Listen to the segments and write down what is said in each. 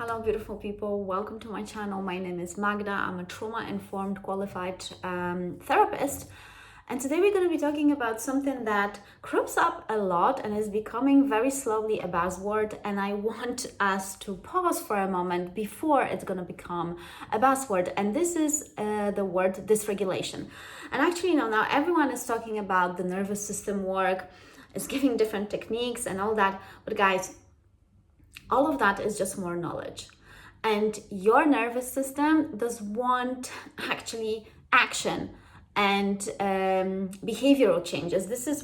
Hello, beautiful people. Welcome to my channel. My name is Magda. I'm a trauma-informed qualified therapist. And today we're going to be talking about something that crops up a lot and is becoming very slowly a buzzword. And I want us to pause for a moment before it's going to become a buzzword. And this is the word dysregulation. And actually, now everyone is talking about the nervous system work, is giving different techniques and all that. But guys, all of that is just more knowledge. And your nervous system does want actually action and behavioral changes. This is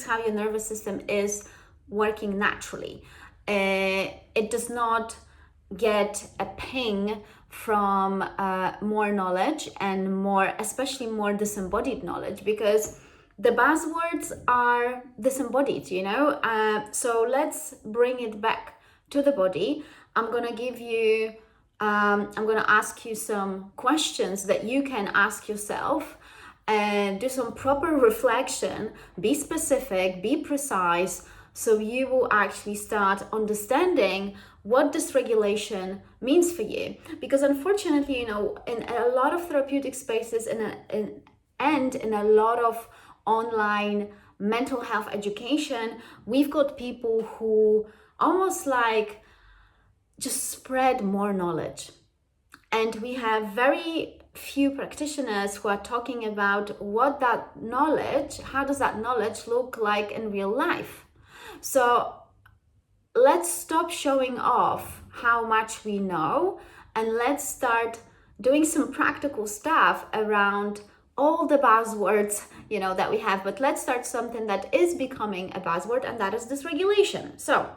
how your nervous system is working naturally. It does not get a ping from more knowledge and especially more disembodied knowledge, because the buzzwords are disembodied, so let's bring it back to the body. I'm gonna ask you some questions that you can ask yourself and do some proper reflection, be specific, be precise, so you will actually start understanding what dysregulation means for you. Because unfortunately, in a lot of therapeutic spaces and in a lot of online mental health education, we've got people who almost like just spread more knowledge. And we have very few practitioners who are talking about how does that knowledge look like in real life. So let's stop showing off how much we know and let's start doing some practical stuff around all the buzzwords, that we have. But let's start something that is becoming a buzzword, and that is dysregulation. So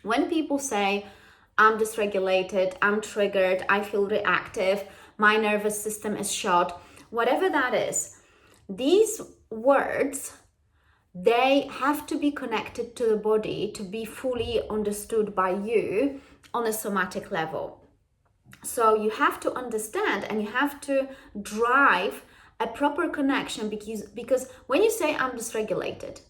when people say, I'm dysregulated, I'm triggered, I feel reactive, my nervous system is shot, whatever that is, these words, they have to be connected to the body to be fully understood by you on a somatic level. So you have to understand and you have to drive a proper connection, because when you say I'm dysregulated,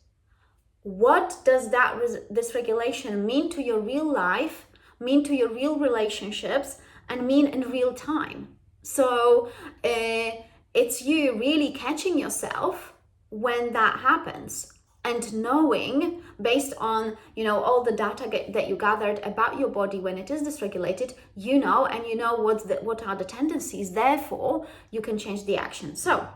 what does that dysregulation mean to your real life, mean to your real relationships, and mean in real time? So it's you really catching yourself when that happens and knowing, based on all the data that you gathered about your body when it is dysregulated, what are the tendencies. Therefore, you can change the action. So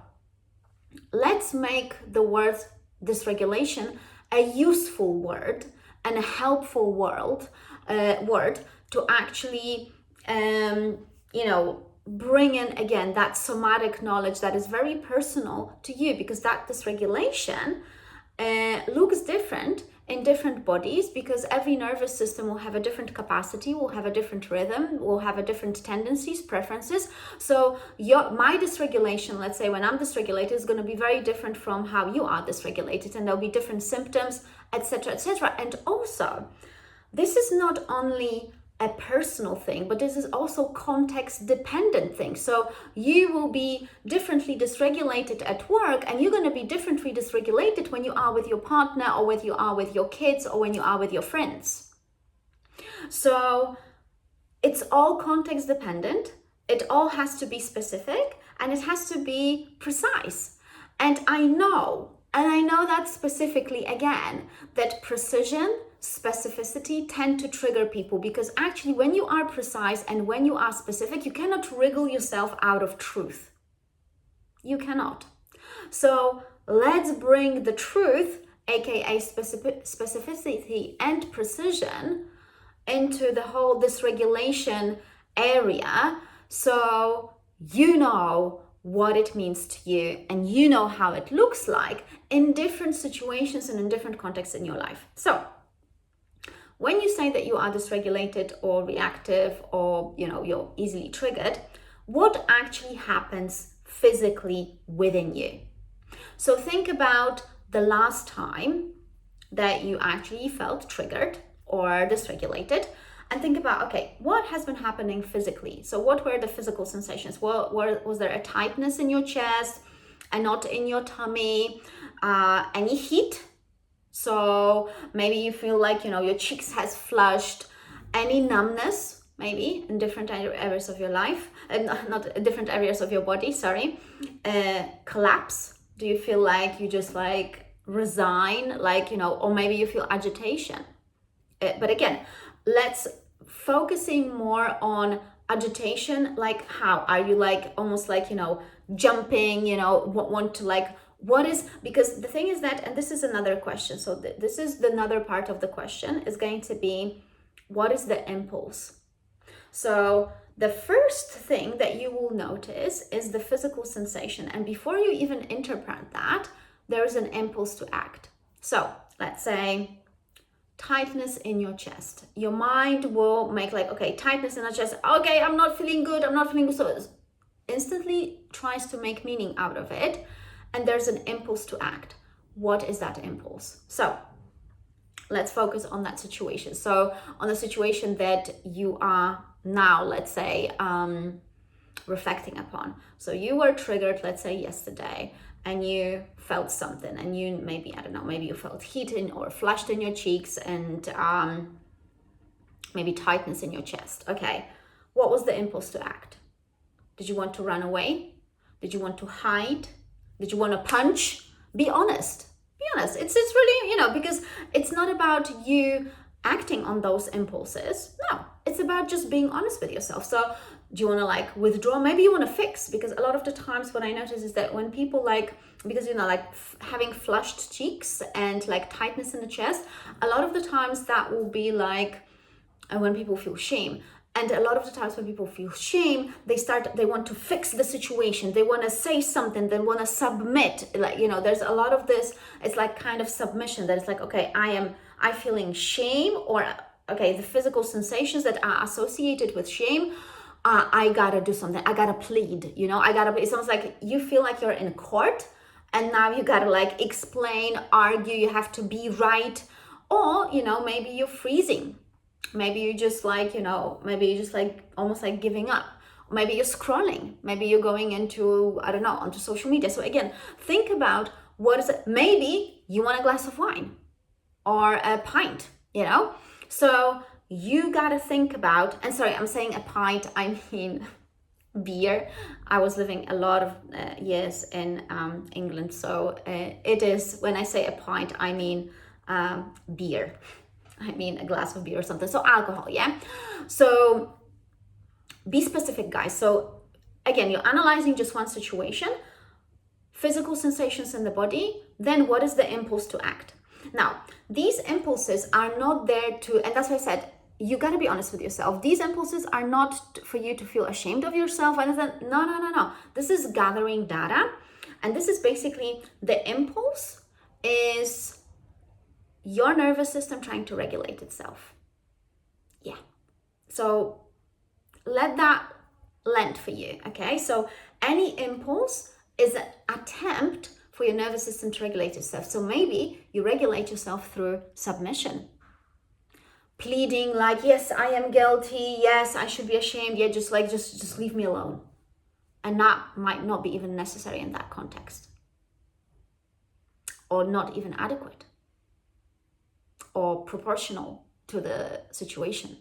let's make the word dysregulation a useful word and a helpful word to actually bring in again that somatic knowledge that is very personal to you, because that dysregulation looks different in different bodies, because every nervous system will have a different capacity, will have a different rhythm, will have a different tendencies, preferences. So my dysregulation, let's say when I'm dysregulated, is going to be very different from how you are dysregulated, and there'll be different symptoms, etc., etc. And also, this is not only a personal thing, but this is also context dependent thing. So you will be differently dysregulated at work, and you're going to be differently dysregulated when you are with your partner, or when you are with your kids, or when you are with your friends. So it's all context dependent. It all has to be specific, and it has to be precise. And I know that specifically, again, that precision, specificity tend to trigger people, because actually when you are precise and when you are specific, you cannot wriggle yourself out of truth. You cannot. So let's bring the truth, aka specificity and precision, into the whole dysregulation area, so you know what it means to you and you know how it looks like in different situations and in different contexts in your life. So when you say that you are dysregulated or reactive, or you're easily triggered, what actually happens physically within you? So think about the last time that you actually felt triggered or dysregulated, and think about, okay, what has been happening physically? So what were the physical sensations? Was there a tightness in your chest, a knot in your tummy, any heat? So maybe you feel like, your cheeks has flushed, any numbness, maybe in different areas of your life, not different areas of your body, sorry. Collapse. Do you feel like you just like resign, like, or maybe you feel agitation? But again, let's focusing more on agitation. Like, how are you, like almost like, jumping, want to like, what is, because the thing is that, and this is another question, so this is another part of the question, is going to be, what is the impulse? So the first thing that you will notice is the physical sensation, and before you even interpret that, there is an impulse to act. So let's say tightness in your chest. Your mind will make like, okay, tightness in the chest, okay, I'm not feeling good, so it instantly tries to make meaning out of it, and there's an impulse to act. What is that impulse? So let's focus on that situation. So on the situation that you are now, let's say, reflecting upon. So you were triggered, let's say yesterday, and you felt something, and you maybe, I don't know, maybe you felt heat in or flushed in your cheeks, and maybe tightness in your chest. Okay, what was the impulse to act? Did you want to run away? Did you want to hide? Did you want to punch? Be honest. Be honest. It's really, because it's not about you acting on those impulses. No, it's about just being honest with yourself. So do you want to like withdraw? Maybe you want to fix, because a lot of the times what I notice is that when people like, because like having flushed cheeks and like tightness in the chest, a lot of the times that will be like when people feel shame. And a lot of the times when people feel shame, they want to fix the situation. They want to say something. They want to submit. Like, there's a lot of this. It's like kind of submission, that it's like, okay, I feeling shame, or okay, the physical sensations that are associated with shame. I gotta do something. I gotta plead, it's almost like you feel like you're in court, and now you gotta like explain, argue, you have to be right. Or, maybe you're freezing. Maybe you just like, maybe you just like almost like giving up. Maybe you're scrolling. Maybe you're going into, I don't know, onto social media. So again, think about what is it. Maybe you want a glass of wine or a pint, So you gotta think about, and sorry, I'm saying a pint, I mean beer. I was living a lot of years in England. So it is, when I say a pint, I mean beer. I mean a glass of beer or something. So alcohol, yeah? So be specific, guys. So again, you're analyzing just one situation, physical sensations in the body, then what is the impulse to act? Now, these impulses are not there to, and that's why I said, you got to be honest with yourself. These impulses are not for you to feel ashamed of yourself. No. This is gathering data. And this is basically, the impulse is your nervous system trying to regulate itself. Yeah. So let that land for you, okay? So any impulse is an attempt for your nervous system to regulate itself. So maybe you regulate yourself through submission. Pleading like, yes, I am guilty. Yes, I should be ashamed. Yeah, just leave me alone. And that might not be even necessary in that context. Or not even adequate. Or proportional to the situation.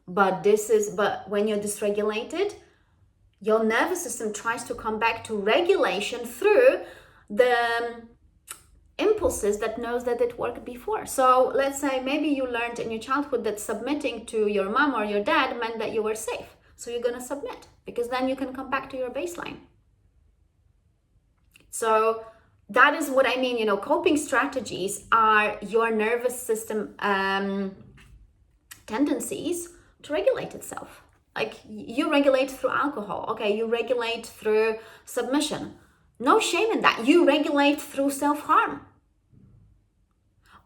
But when you're dysregulated, your nervous system tries to come back to regulation through the impulses that knows that it worked before. So let's say maybe you learned in your childhood that submitting to your mom or your dad meant that you were safe. So you're going to submit, because then you can come back to your baseline. So that is what I mean, coping strategies are your nervous system tendencies to regulate itself. Like you regulate through alcohol, okay, you regulate through submission. No shame in that. You regulate through self-harm.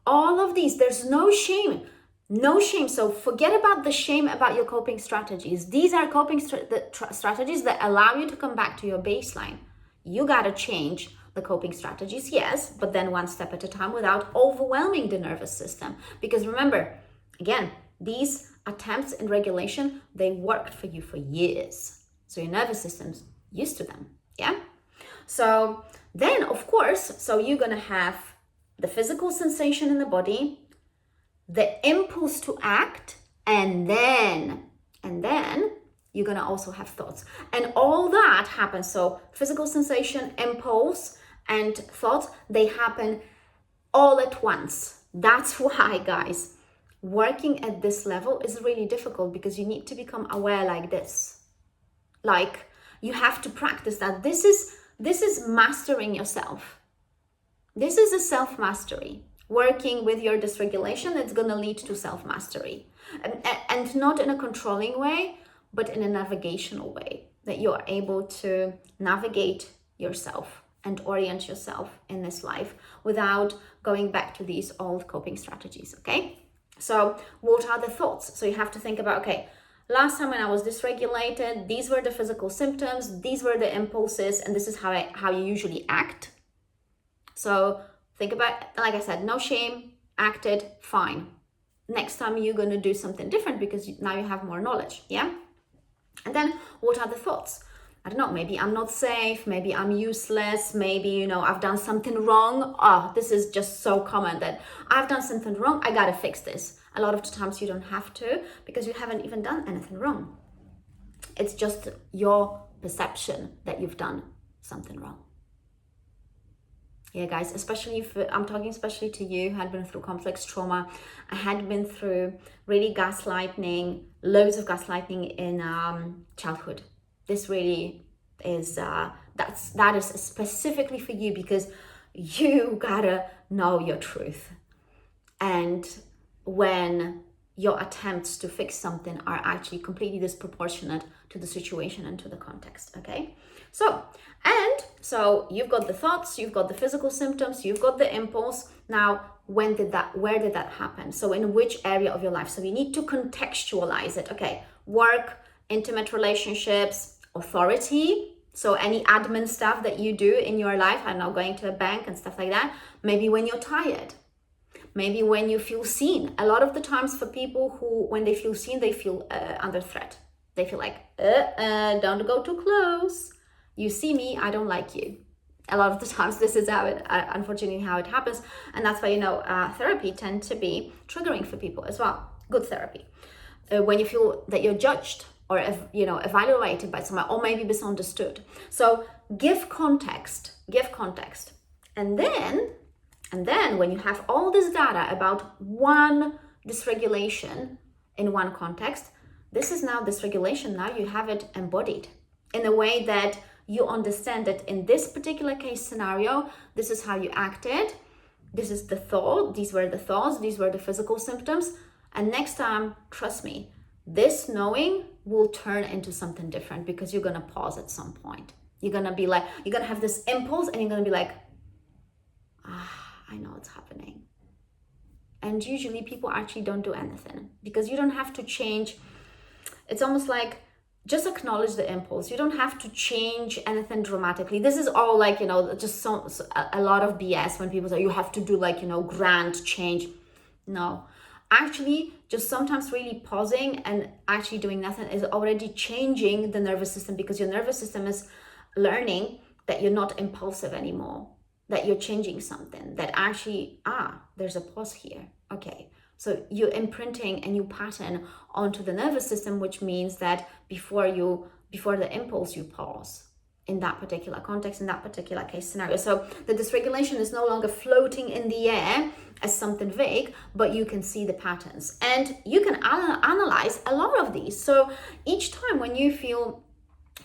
All of these, there's no shame. No shame. So forget about the shame about your coping strategies. These are coping strategies that allow you to come back to your baseline. You got to change the coping strategies, yes, but then one step at a time without overwhelming the nervous system. Because remember, again, these attempts in regulation, they worked for you for years. So your nervous system's used to them, yeah? So then, of course, so you're going to have the physical sensation in the body, the impulse to act, And then you're gonna also have thoughts. And all that happens. So physical sensation, impulse, and thoughts, they happen all at once. That's why, guys, working at this level is really difficult, because you need to become aware like this. Like, you have to practice that. This is mastering yourself. This is a self-mastery. Working with your dysregulation, it's going to lead to self-mastery. And not in a controlling way, but in a navigational way, that you are able to navigate yourself and orient yourself in this life without going back to these old coping strategies, okay? So what are the thoughts? So you have to think about, okay, last time when I was dysregulated, these were the physical symptoms, these were the impulses, and this is how you usually act. So think about, like I said, no shame, acted, fine. Next time you're going to do something different because now you have more knowledge, yeah? And then what are the thoughts? I don't know, maybe I'm not safe, maybe I'm useless, maybe, I've done something wrong. Oh, this is just so common, that I've done something wrong, I gotta fix this. A lot of the times you don't have to, because you haven't even done anything wrong. It's just your perception that you've done something wrong. Yeah, guys, especially if I'm talking especially to you who had been through complex trauma. I had been through really gaslighting, loads of gaslighting in childhood. This really is, that is specifically for you, because you gotta know your truth. And when your attempts to fix something are actually completely disproportionate to the situation and to the context, okay? So you've got the thoughts, you've got the physical symptoms, you've got the impulse. Now, where did that happen? So in which area of your life? So you need to contextualize it. Okay, work, intimate relationships, authority. So any admin stuff that you do in your life, I don't know, going to a bank and stuff like that. Maybe when you're tired. Maybe when you feel seen. A lot of the times for people who, when they feel seen, they feel under threat. They feel like, don't go too close. You see me, I don't like you. A lot of the times this is how it, unfortunately, how it happens. And that's why, therapy tends to be triggering for people as well. Good therapy. When you feel that you're judged or, evaluated by someone, or maybe misunderstood. So give context. And then when you have all this data about one dysregulation in one context, this is now dysregulation. Now you have it embodied in a way that you understand that in this particular case scenario, this is how you acted. This is the thought. These were the thoughts. These were the physical symptoms. And next time, trust me, this knowing will turn into something different, because you're going to pause at some point. You're going to be like, you're going to have this impulse and you're going to be like, I know it's happening. And usually people actually don't do anything, because you don't have to change. It's almost like, just acknowledge the impulse. You don't have to change anything dramatically. This is all like, just a lot of BS when people say you have to do like, grand change. No, actually, just sometimes really pausing and actually doing nothing is already changing the nervous system, because your nervous system is learning that you're not impulsive anymore, that you're changing something, that actually, there's a pause here. Okay. So you're imprinting a new pattern onto the nervous system, which means that before the impulse, you pause in that particular context, in that particular case scenario. So the dysregulation is no longer floating in the air as something vague, but you can see the patterns and you can analyze a lot of these. So each time when you feel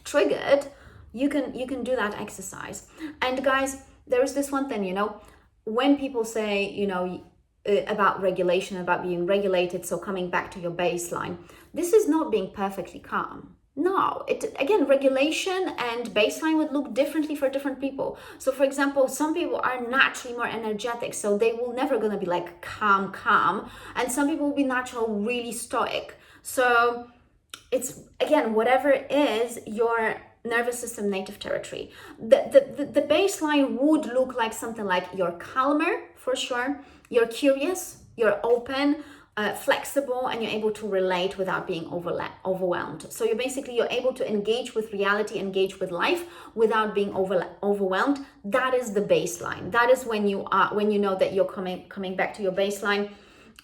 triggered, you can do that exercise. And guys, there is this one thing, when people say, about regulation, about being regulated, so coming back to your baseline, this is not being perfectly calm. No, again, regulation and baseline would look differently for different people. So for example, some people are naturally more energetic, so they will never gonna be like calm, and some people will be naturally really stoic. So it's, again, whatever is your nervous system native territory. The baseline would look like something like you're calmer, for sure. You're curious, you're open, flexible, and you're able to relate without being overwhelmed. So you're able to engage with reality, engage with life without being overwhelmed. That is the baseline. That is when you know that you're coming back to your baseline.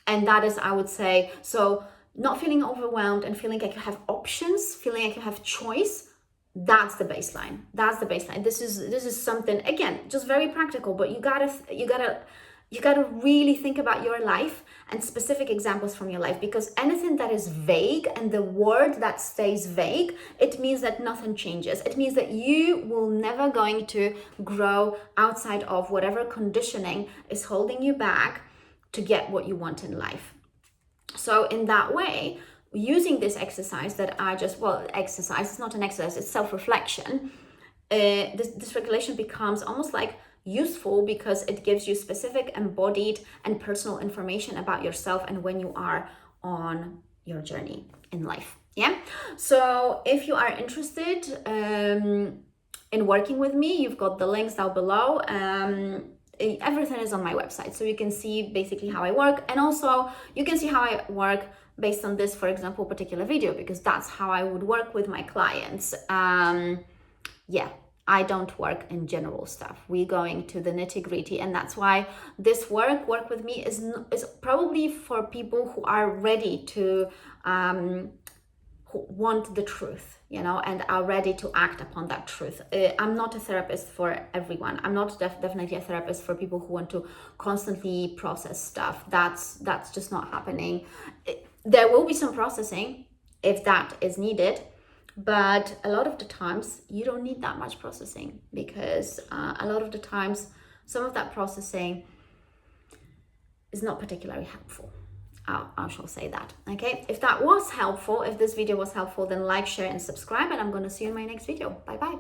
And that is, I would say, so not feeling overwhelmed and feeling like you have options, feeling like you have choice. That's the baseline. That's the baseline. This is something, again, just very practical, but you gotta really think about your life and specific examples from your life, because anything that is vague and the word that stays vague, it means that nothing changes. It means that you will never going to grow outside of whatever conditioning is holding you back to get what you want in life. So in that way, using this exercise that exercise, it's not an exercise, it's self-reflection, this dysregulation becomes almost like useful because it gives you specific, embodied, and personal information about yourself and when you are on your journey in life. Yeah. So if you are interested in working with me, you've got the links down below. Everything is on my website, so you can see basically how I work, and also you can see how I work based on this, for example, particular video, because that's how I would work with my clients. Yeah, I don't work in general stuff. We're going to the nitty-gritty, and that's why this work with me is probably for people who are ready to who want the truth, you know, and are ready to act upon that truth. I'm not a therapist for everyone. I'm not definitely a therapist for people who want to constantly process stuff. That's just not happening. There will be some processing if that is needed, but a lot of the times you don't need that much processing, because a lot of the times some of that processing is not particularly helpful. I shall say that. Okay, if that was helpful, if this video was helpful, then like, share, and subscribe, and I'm going to see you in my next video. Bye bye.